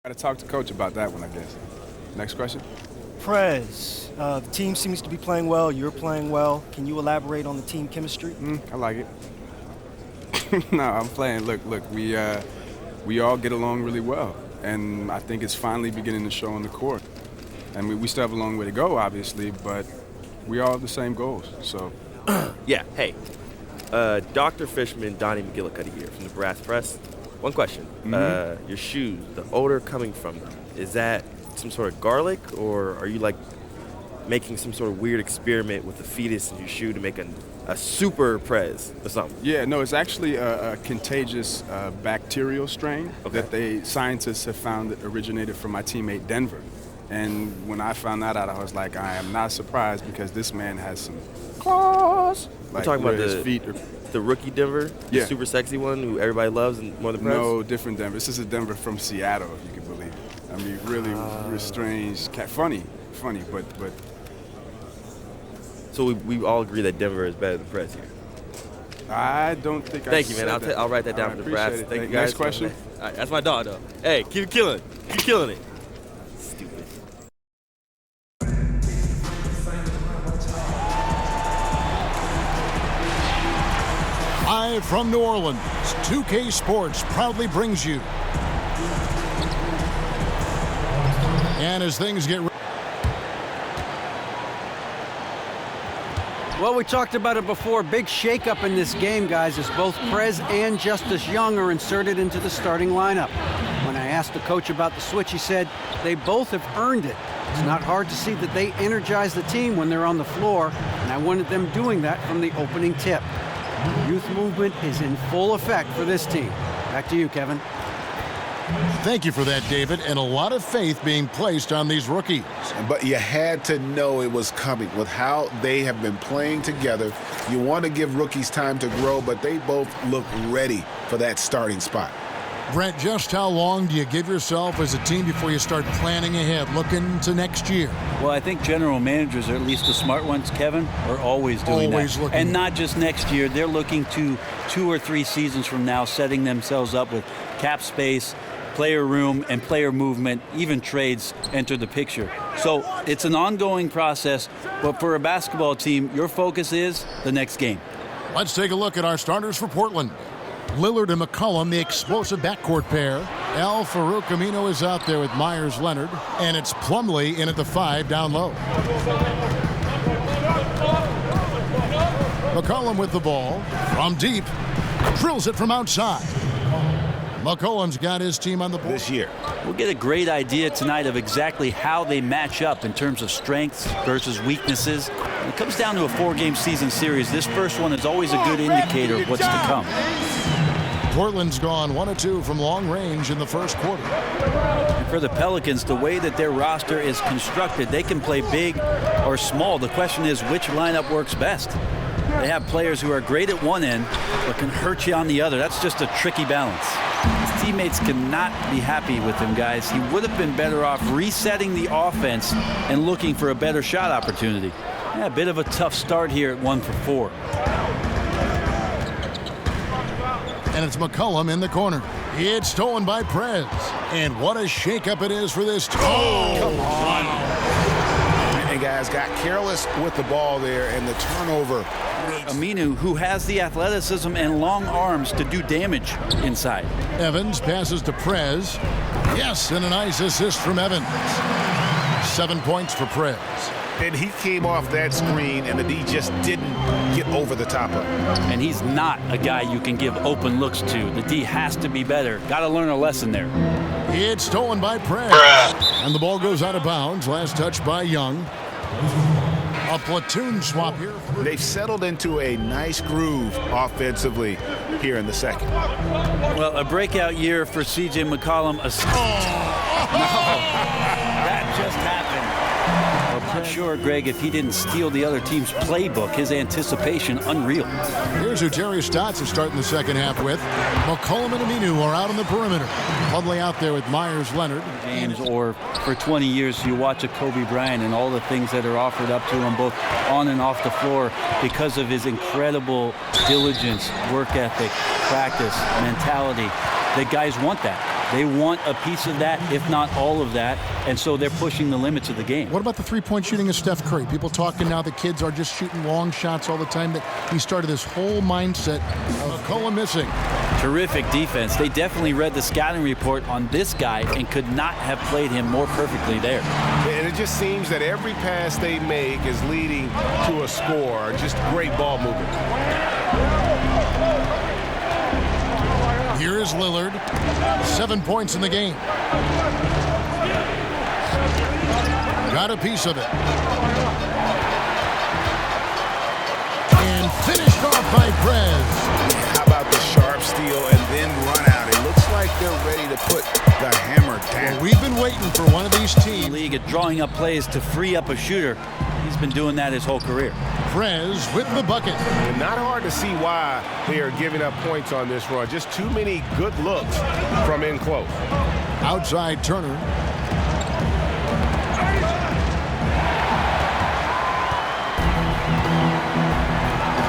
Got to talk to Coach about that one, I guess. Next question. Prez, the team seems to be playing well. You're playing well. Can you elaborate on the team chemistry? I like it. No, I'm playing. Look, we all get along really well, and I think it's finally beginning to show on the court. And we still have a long way to go, obviously, but we all have the same goals. So, Yeah, hey. Dr. Fishman, Donnie McGillicuddy here from the Brass Press. One question. Your shoes, the odor coming from them, is that some sort of garlic, or are you like making some sort of weird experiment with the fetus in your shoe to make a super Prez or something? yeah, no, it's actually a contagious bacterial strain that scientists have found that originated from my teammate Denver. And when I found that out, I was like, I am not surprised because this man has some claws. We're talking about his feet are, the rookie Denver, the super sexy one who everybody loves and more than Prez? No, different Denver. This is a Denver from Seattle, if you can believe it. I mean, really strange cat. Funny, but. So we all agree that Denver is better than Prez here. I don't think. Thank you, man. I'll write that down for the Brass. Thank you, guys. Next question. All right, that's my dog, though. Hey, keep killing it. Stupid. Live from New Orleans, 2K Sports proudly brings you. And as things get Well, we talked about it before. Big shakeup in this game, guys, as both Prez and Justice Young are inserted into the starting lineup. When I asked the coach about the switch, he said they both have earned it. It's not hard to see that they energize the team when they're on the floor, and I wanted them doing that from the opening tip. Youth movement is in full effect for this team. Back to you, Kevin. Thank you for that, David, and a lot of faith being placed on these rookies. But you had to know it was coming with how they have been playing together. You want to give rookies time to grow, but they both look ready for that starting spot. Brent, just how long do you give yourself as a team before you start planning ahead, looking to next year? Well, I think general managers, or at least the smart ones, Kevin, are always doing that. And not just next year. They're looking to 2 or 3 seasons from now, setting themselves up with cap space, player room, and player movement. Even trades enter the picture. So it's an ongoing process, but for a basketball team, your focus is the next game. Let's take a look at our starters for Portland. Lillard and McCollum, the explosive backcourt pair. Al Farouk Amino is out there with Myers Leonard, and it's Plumlee in at the 5 down low. McCollum with the ball from deep, drills it from outside. McCollum's got his team on the board this year. We'll get a great idea tonight of exactly how they match up in terms of strengths versus weaknesses. When it comes down to a 4-game season series, this first one is always a good indicator of what's to come. Portland's gone 1 of 2 from long range in the first quarter. And for the Pelicans, the way that their roster is constructed, they can play big or small. The question is, which lineup works best? They have players who are great at one end, but can hurt you on the other. That's just a tricky balance. His teammates cannot be happy with him, guys. He would have been better off resetting the offense and looking for a better shot opportunity. Yeah, a bit of a tough start here at 1 for 4. And it's McCollum in the corner. It's stolen by Prez. And what a shakeup it is for this team. Oh, come on. And guys got careless with the ball there, and the turnover. Aminu, who has the athleticism and long arms to do damage inside. Evans passes to Prez. Yes, and a nice assist from Evans. 7 points for Prez. And he came off that screen, and the D just didn't get over the top of him. And he's not a guy you can give open looks to. The D has to be better. Got to learn a lesson there. It's stolen by Prez. And the ball goes out of bounds. Last touch by Young. A platoon swap here. They've settled into a nice groove offensively here in the second. Well, a breakout year for C.J. McCollum. No, that just happened. I'm not sure, Greg, if he didn't steal the other team's playbook. His anticipation, unreal. Here's who Terry Stotts is starting the second half with. McCollum and Aminu are out on the perimeter. Plumlee out there with Myers Leonard. Games, or for 20 years, you watch a Kobe Bryant and all the things that are offered up to him, both on and off the floor, because of his incredible diligence, work ethic, practice, mentality. The guys want that. They want a piece of that, if not all of that, and so they're pushing the limits of the game. What about the three-point shooting of Steph Curry? People talking now that kids are just shooting long shots all the time, that he started this whole mindset of McCollum missing. Terrific defense. They definitely read the scouting report on this guy and could not have played him more perfectly there. And it just seems that every pass they make is leading to a score. Just great ball movement. Here is Lillard. 7 points in the game. Got a piece of it. And finished off by Prez. How about the sharp steal and then run out? It looks like they're ready to put the hammer down. Well, we've been waiting for one of these teams. League at drawing up plays to free up a shooter. He's been doing that his whole career. Prez with the bucket. And not hard to see why they are giving up points on this run. Just too many good looks from in close. Outside Turner.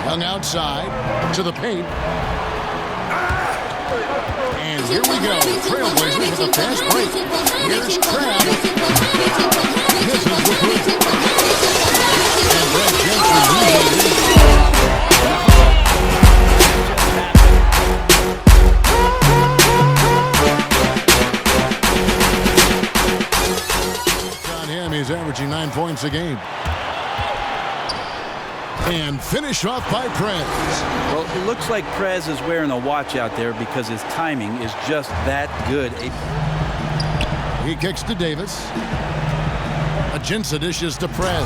Young outside to the paint. And here we go. Trailblazers with a fast break. Here's Crab. Misses the three. And Brett Jensen loses. On him, he's averaging 9 points a game. And finished off by Prez. Well, it looks like Prez is wearing a watch out there because his timing is just that good. He kicks to Davis. Aginsa dishes to Prez.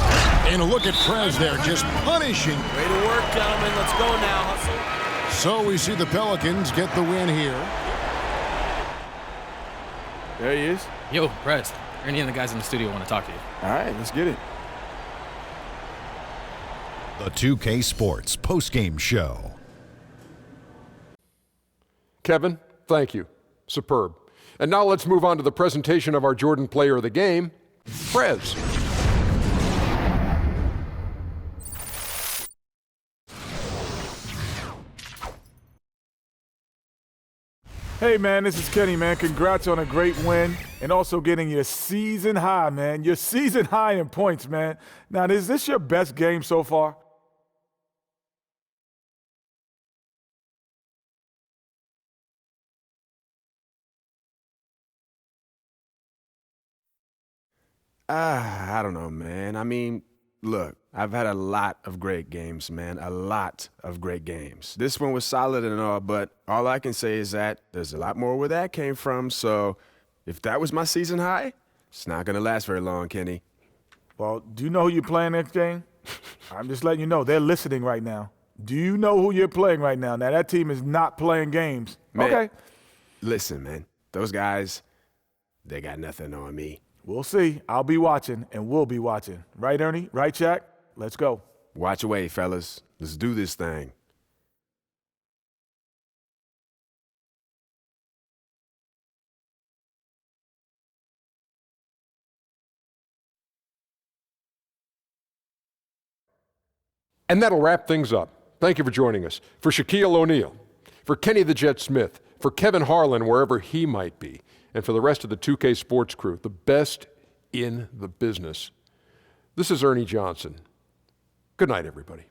And look at Prez there, just punishing. Way to work, gentlemen. Let's go now. Hustle. So we see the Pelicans get the win here. There he is. Yo, Prez. Ernie and the guys in the studio want to talk to you. All right, let's get it. The 2K Sports postgame show. Kevin, thank you. Superb. And now let's move on to the presentation of our Jordan Player of the Game, Prez. Hey, man, this is Kenny, man. Congrats on a great win and also getting your season high, man. Your season high in points, man. Now, is this your best game so far? I don't know, man. I mean, look, I've had a lot of great games, man. A lot of great games. This one was solid and all, but all I can say is that there's a lot more where that came from. So if that was my season high, it's not going to last very long, Kenny. Well, do you know who you're playing next game? I'm just letting you know. They're listening right now. Do you know who you're playing right now? Now, that team is not playing games. Man, okay. Listen, man. Those guys, they got nothing on me. We'll see. I'll be watching, and we'll be watching. Right, Ernie? Right, Shaq? Let's go. Watch away, fellas. Let's do this thing. And that'll wrap things up. Thank you for joining us. For Shaquille O'Neal, for Kenny the Jet Smith, for Kevin Harlan, wherever he might be, and for the rest of the 2K Sports crew, the best in the business. This is Ernie Johnson. Good night, everybody.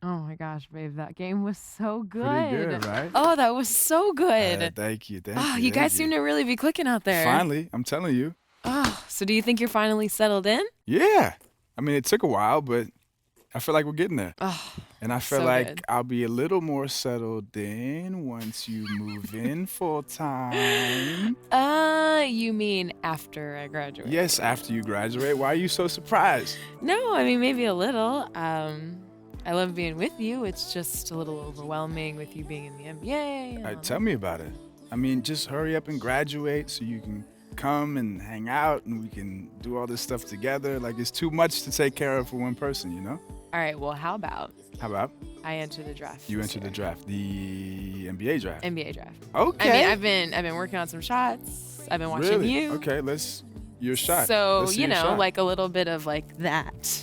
Oh my gosh, babe, that game was so good. Pretty good, right? Oh, that was so good. Thank you. Oh, you guys seem to really be clicking out there. Finally, I'm telling you. Oh, so do you think you're finally settled in? Yeah. I mean, it took a while, but I feel like we're getting there. Oh, and I feel so like good. I'll be a little more settled in once you move in full time. You mean after I graduate? Yes, after you graduate. Why are you so surprised? No, I mean maybe a little. I love being with you. It's just a little overwhelming with you being in the NBA. Tell me about it. I mean, just hurry up and graduate so you can come and hang out and we can do all this stuff together. Like, it's too much to take care of for one person, you know? All right, well, how about I enter the draft? You enter the draft, the NBA draft. NBA draft. Okay. I mean, I've been working on some shots. I've been watching Really? you. Okay, let's your shot. So, Let's see you your know, shot. like a little bit of like that.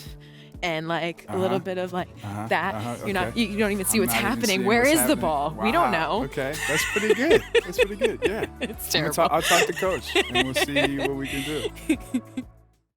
And like a little bit of like that. You're not. You don't even see I'm what's not even happening. seeing Where what's is the happening. ball? We don't Wow. know. Okay, that's pretty good. That's pretty good. Yeah. It's I'm gonna terrible. I'll talk to coach, and we'll see what we can do.